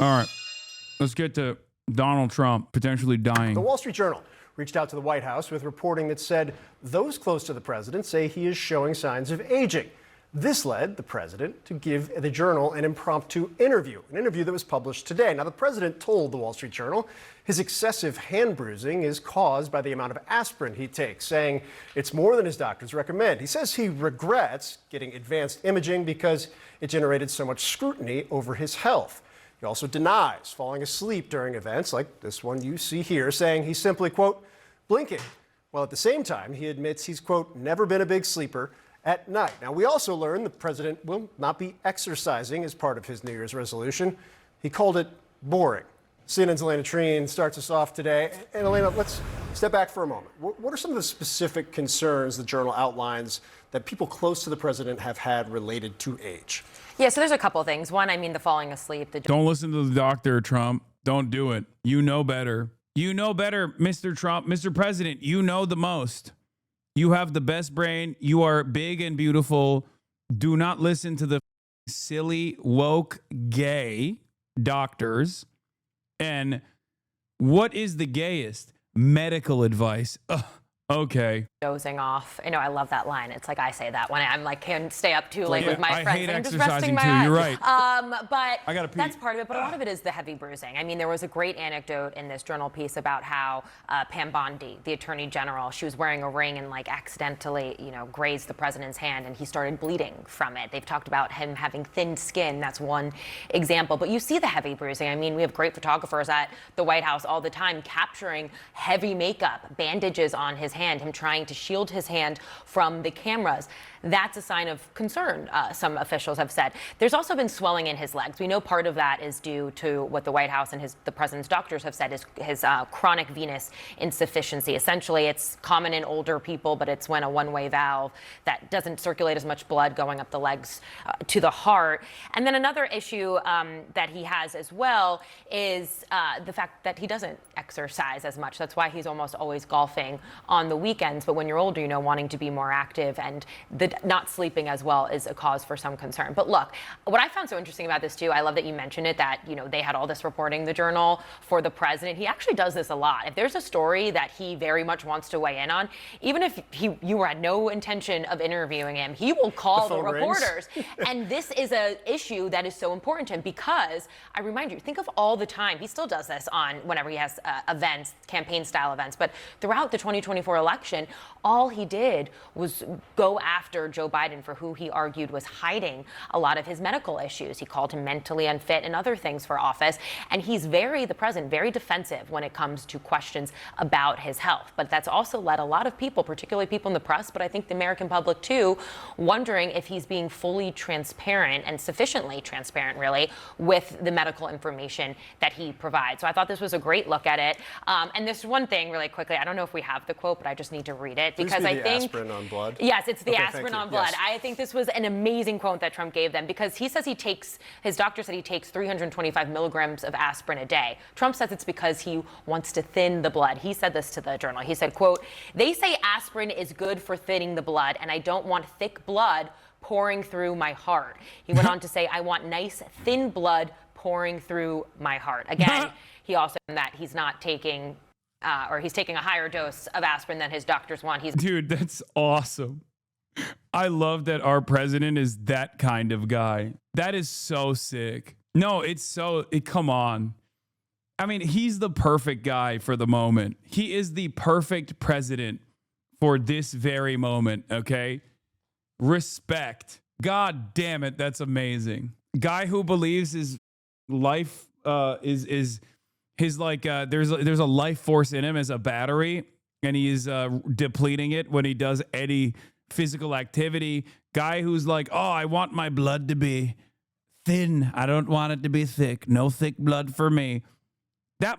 All right, let's get to Donald Trump potentially dying. The Wall Street Journal reached out to the White House with reporting that said those close to the president say he is showing signs of aging. This led the president to give the Journal an impromptu interview, an interview that was published today. Now, the president told the Wall Street Journal his excessive hand bruising is caused by the amount of aspirin he takes, saying it's more than his doctors recommend. He says he regrets getting advanced imaging because it generated so much scrutiny over his health. He also denies falling asleep during events like this one you see here, saying he's simply, quote, blinking. While at the same time, he admits he's, quote, never been a big sleeper at night. Now, we also learned the president will not be exercising as part of his New Year's resolution. He called it boring. CNN's Elena Treen starts us off today. And Elena, let's step back for a moment. What are some of the specific concerns the Journal outlines that people close to the president have had related to age? Yeah, so there's a couple of things. One, I mean, the falling asleep. Don't listen to the doctor, Trump. Don't do it. You know better. You know better, Mr. Trump. Mr. President, you know the most. You have the best brain. You are big and beautiful. Do not listen to the silly, woke, gay doctors. And what is the gayest? Medical advice. Ugh. Okay. Dozing off. I know, I love that line. It's like I say that when I'm like, can't stay up too late with my friends. I hate I'm just exercising resting my too. eyes. You're right. But I gotta pee. that's part of it. But a lot of it is the heavy bruising. I mean, there was a great anecdote in this Journal piece about how Pam Bondi, the Attorney General, she was wearing a ring and like accidentally, grazed the president's hand, and he started bleeding from it. They've talked about him having thin skin. That's one example. But you see the heavy bruising. I mean, we have great photographers at the White House all the time capturing heavy makeup, bandages on his hand, him trying to shield his hand from the cameras. That's a sign of concern, some officials have said. There's also been swelling in his legs. We know part of that is due to what the White House and the president's doctors have said is his chronic venous insufficiency. Essentially, it's common in older people, but it's when a one-way valve that doesn't circulate as much blood going up the legs to the heart. And then another issue that he has as well is the fact that he doesn't exercise as much. That's why he's almost always golfing on the weekends. But when you're older, wanting to be more active, and the not sleeping as well is a cause for some concern. But look, what I found so interesting about this too, I love that you mentioned it, that they had all this reporting, the Journal, for the president. He actually does this a lot. If there's a story that he very much wants to weigh in on, even if you had no intention of interviewing him, he will call the reporters. And this is an issue that is so important to him because, I remind you, think of all the time, he still does this on whenever he has events, campaign style events, but throughout the 2024 election, all he did was go after Joe Biden for who he argued was hiding a lot of his medical issues. He called him mentally unfit and other things for office. And he's the president, very defensive when it comes to questions about his health. But that's also led a lot of people, particularly people in the press, but I think the American public too, wondering if he's being fully transparent and sufficiently transparent, really, with the medical information that he provides. So I thought this was a great look at it. And this one thing really quickly, I don't know if we have the quote, but I just need to read it because I think aspirin on blood. Yes, it's the aspirin on blood. Yes. I think this was an amazing quote that Trump gave them because he says his doctor said he takes 325 milligrams of aspirin a day. Trump says it's because he wants to thin the blood. He said this to the Journal. He said, quote, "They say aspirin is good for thinning the blood, and I don't want thick blood pouring through my heart." He went on to say, "I want nice, thin blood pouring through my heart." Again, he also said that he's not taking or he's taking a higher dose of aspirin than his doctors want. Dude, that's awesome. I love that our president is that kind of guy. That is so sick. No, come on. I mean, he's the perfect guy for the moment. He is the perfect president for this very moment, okay? Respect. God damn it, that's amazing. Guy who believes his life is his there's a life force in him as a battery, and he is depleting it when he does any physical activity. Guy who's like, oh, I want my blood to be thin. I don't want it to be thick. No thick blood for me. That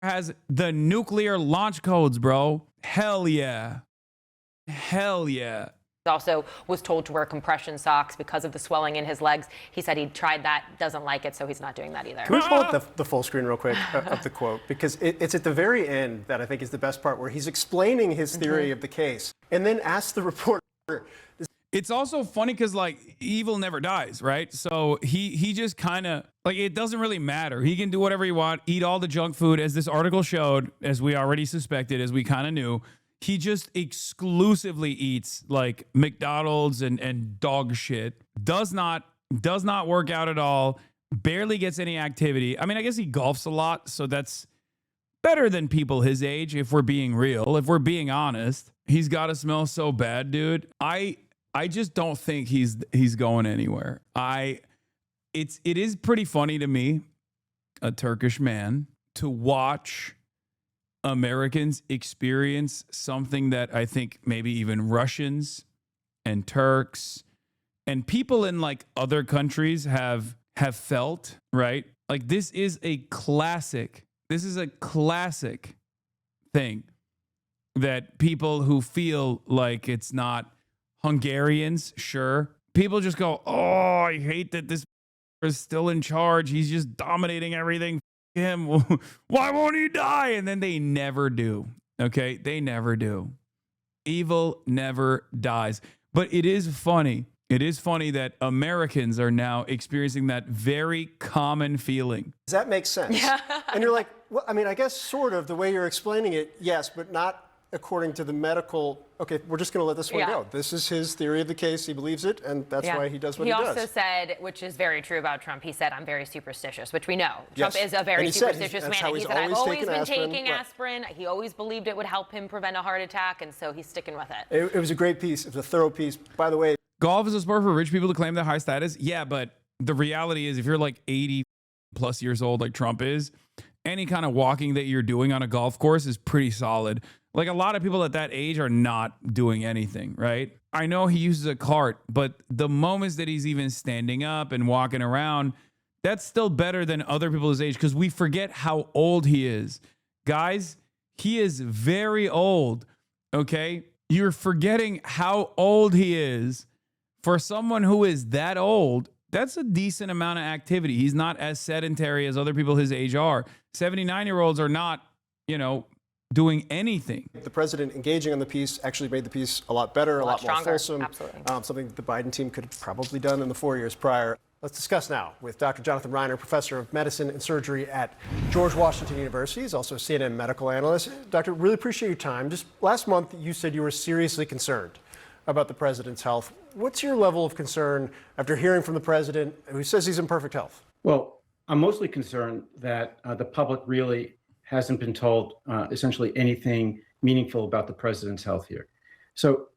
has the nuclear launch codes, bro. Hell yeah. Hell yeah. Also was told to wear compression socks because of the swelling in his legs. He said he tried that, doesn't like it, so he's not doing that either. Can we pull up the full screen real quick of the quote? Because it's at the very end that I think is the best part, where he's explaining his theory of the case and then asks the reporter. It's also funny because like evil never dies, right? So he just kind of like, it doesn't really matter. He can do whatever he wants, eat all the junk food, as this article showed, as we already suspected, as we kind of knew. He just exclusively eats like McDonald's and dog shit. Does not work out at all. Barely gets any activity. I mean, I guess he golfs a lot, so that's better than people his age, if we're being real, if we're being honest. He's got to smell so bad, dude. I just don't think he's going anywhere. It is pretty funny to me, a Turkish man, to watch Americans experience something that I think maybe even Russians and Turks and people in like other countries have felt, right? Like this is a classic thing that people who feel like it's not Hungarians, sure. People just go, oh, I hate that this is still in charge. He's just dominating everything. Him. Why won't he die? And then they never do. Okay? They never do. Evil never dies. But it is funny. It is funny that Americans are now experiencing that very common feeling. Does that make sense? Yeah. And you're like, well, I mean, I guess sort of the way you're explaining it, yes, but not according to the medical. Okay, we're just going to let this one go. This is his theory of the case. He believes it, and that's why he does what he does. He also said, which is very true about Trump, he said, I'm very superstitious, which we know. Trump is a very superstitious man. And he said, I've always been taking aspirin. He always believed it would help him prevent a heart attack, and so he's sticking with it. It was a great piece. It was a thorough piece. By the way, golf is a sport for rich people to claim their high status. Yeah, but the reality is if you're like 80 plus years old like Trump is, any kind of walking that you're doing on a golf course is pretty solid. Like a lot of people at that age are not doing anything, right? I know he uses a cart, but the moments that he's even standing up and walking around, that's still better than other people his age because we forget how old he is. Guys, he is very old, okay? You're forgetting how old he is. For someone who is that old, that's a decent amount of activity. He's not as sedentary as other people his age are. 79-year-olds are not, doing anything. The president engaging on the piece actually made the piece a lot better, a lot more fulsome. Absolutely. Something the Biden team could have probably done in the 4 years prior. Let's discuss now with Dr. Jonathan Reiner, professor of medicine and surgery at George Washington University. He's also a CNN medical analyst. Doctor, really appreciate your time. Just last month, you said you were seriously concerned about the president's health. What's your level of concern after hearing from the president who says he's in perfect health? Well, I'm mostly concerned that the public really hasn't been told essentially anything meaningful about the president's health here. So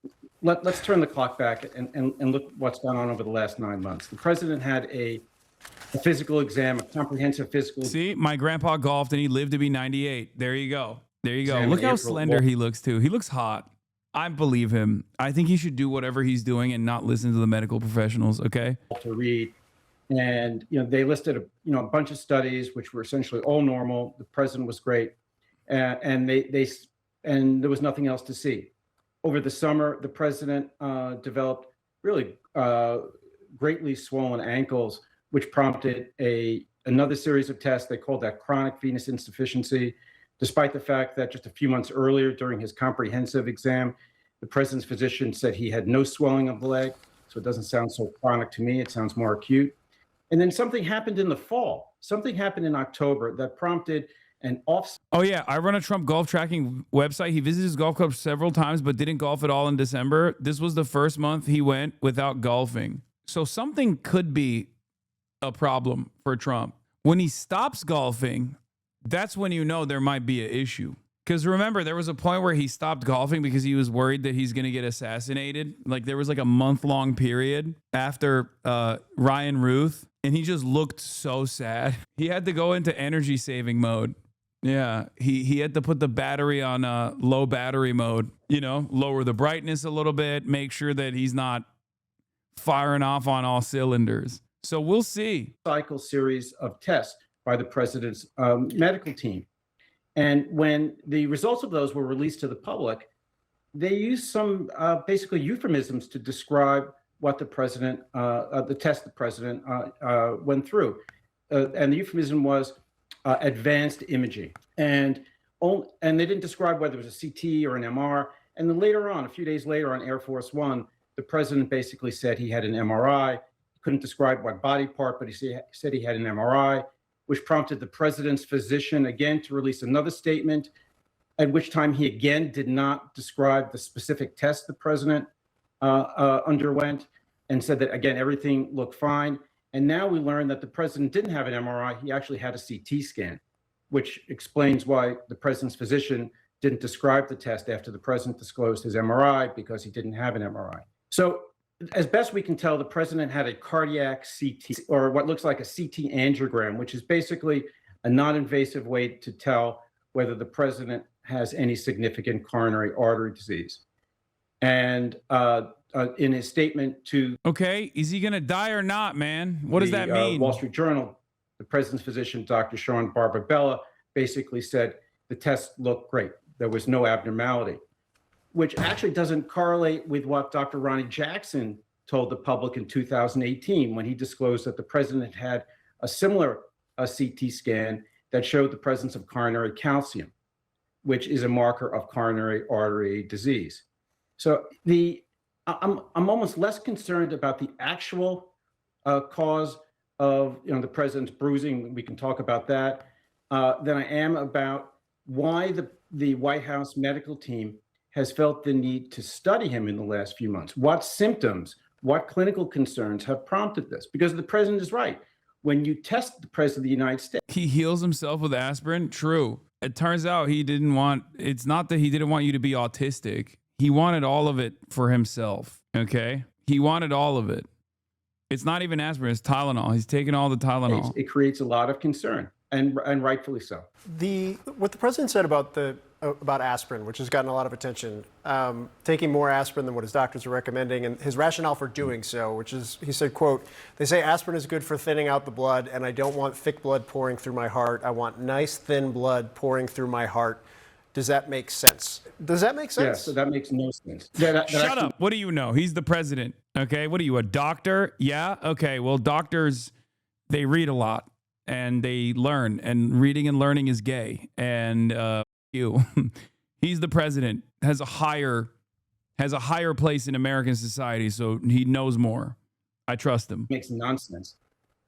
let's turn the clock back and look what's gone on over the last 9 months. The president had a physical exam, a comprehensive physical. See, my grandpa golfed and he lived to be 98. There you go. There you go. Look how slender he looks too. He looks hot. I believe him. I think he should do whatever he's doing and not listen to the medical professionals. Okay. To read, and they listed a bunch of studies which were essentially all normal. The president was great, and there was nothing else to see. Over the summer, the president developed really greatly swollen ankles, which prompted another series of tests. They called that chronic venous insufficiency, despite the fact that just a few months earlier during his comprehensive exam, the president's physician said he had no swelling of the leg. So it doesn't sound so chronic to me. It sounds more acute. And then something happened in the fall. Something happened in October that prompted an off. Oh, yeah. I run a Trump golf tracking website. He visited his golf club several times, but didn't golf at all in December. This was the first month he went without golfing. So something could be a problem for Trump. When he stops golfing, that's when you know there might be an issue. Because remember, there was a point where he stopped golfing because he was worried that he's going to get assassinated. Like there was like a month-long period after Ryan Ruth, and he just looked so sad. He had to go into energy saving mode. Yeah, he had to put the battery on low battery mode, lower the brightness a little bit, make sure that he's not firing off on all cylinders. So we'll see. Cycle series of tests by the president's medical team. And when the results of those were released to the public, they used some basically euphemisms to describe what the president, the test the president went through. And the euphemism was advanced imaging. And they didn't describe whether it was a CT or an MR. And then later on, a few days later on Air Force One, the president basically said he had an MRI. He couldn't describe what body part, but he said he had an MRI, which prompted the president's physician again to release another statement, at which time he again did not describe the specific test the president underwent, and said that, again, everything looked fine. And now we learn that the president didn't have an MRI. He actually had a CT scan, which explains why the president's physician didn't describe the test after the president disclosed his MRI, because he didn't have an MRI. So as best we can tell, the president had a cardiac CT, or what looks like a CT angiogram, which is basically a non-invasive way to tell whether the president has any significant coronary artery disease. And in his statement to... Okay, is he going to die or not, man? What does that mean? Wall Street Journal, the president's physician, Dr. Sean Barbabella, basically said the test looked great. There was no abnormality, which actually doesn't correlate with what Dr. Ronnie Jackson told the public in 2018 when he disclosed that the president had a similar CT scan that showed the presence of coronary calcium, which is a marker of coronary artery disease. So I'm almost less concerned about the actual cause of the president's bruising. We can talk about that than I am about why the White House medical team has felt the need to study him in the last few months. What symptoms, what clinical concerns have prompted this? Because the president is right. When you test the president of the United States, he heals himself with aspirin. True. It turns out it's not that he didn't want you to be autistic. He wanted all of it for himself. Okay. He wanted all of it. It's not even aspirin, it's Tylenol. He's taking all the Tylenol. It creates a lot of concern, and rightfully so. What the president said about aspirin, which has gotten a lot of attention, taking more aspirin than what his doctors are recommending, and his rationale for doing so, which is, he said, quote, "They say aspirin is good for thinning out the blood, and I don't want thick blood pouring through my heart. I want nice, thin blood pouring through my heart." Does that make sense? Does that make sense? Yeah, so that makes no sense. Shut up. What do you know? He's the president. Okay. What are you, a doctor? Yeah. Okay. Well, doctors, they read a lot and they learn, and reading and learning is gay. And he's the president, has a higher place in American society. So he knows more. I trust him. Makes nonsense.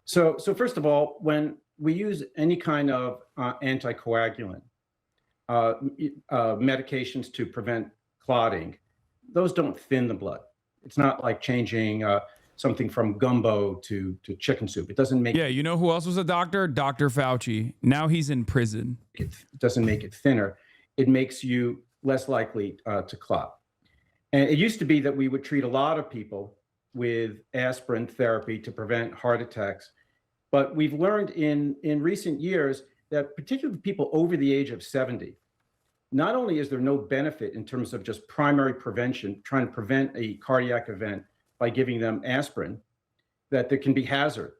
So first of all, when we use any kind of anticoagulant, medications to prevent clotting, those don't thin the blood. It's not like changing something from gumbo to chicken soup. It doesn't make... Yeah, you know who else was a doctor? Dr. Fauci. Now he's in prison. It doesn't make it thinner. It makes you less likely to clot. And it used to be that we would treat a lot of people with aspirin therapy to prevent heart attacks. But we've learned in recent years that particularly people over the age of 70, not only is there no benefit in terms of just primary prevention, trying to prevent a cardiac event by giving them aspirin, that there can be hazard,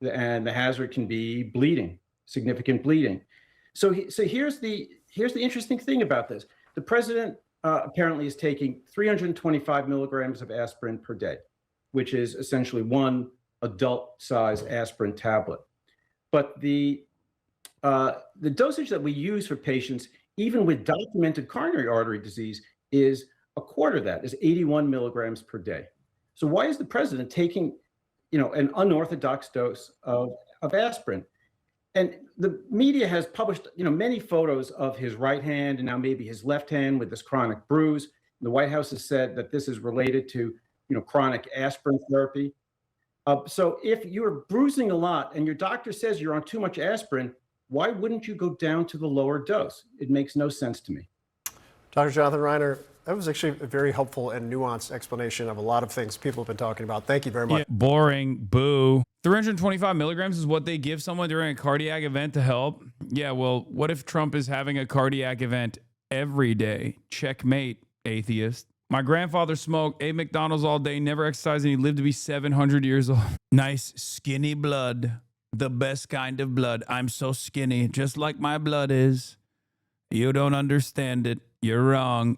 and the hazard can be bleeding, significant bleeding. So here's the interesting thing about this. The president apparently is taking 325 milligrams of aspirin per day, which is essentially one adult-size aspirin tablet. But the dosage that we use for patients, even with documented coronary artery disease, is a quarter of that, is 81 milligrams per day. So why is the president taking, an unorthodox dose of aspirin? And the media has published, many photos of his right hand and now maybe his left hand with this chronic bruise. The White House has said that this is related to, chronic aspirin therapy. So if you're bruising a lot and your doctor says you're on too much aspirin, why wouldn't you go down to the lower dose? It makes no sense to me. Dr. Jonathan Reiner, that was actually a very helpful and nuanced explanation of a lot of things people have been talking about. Thank you very much. Yeah, boring. Boo. 325 milligrams is what they give someone during a cardiac event to help. Yeah, well, what if Trump is having a cardiac event every day? Checkmate, atheist. My grandfather smoked, ate McDonald's all day, never exercised, and he lived to be 700 years old. Nice, skinny blood. The best kind of blood. I'm so skinny, just like my blood is. You don't understand it. You're wrong.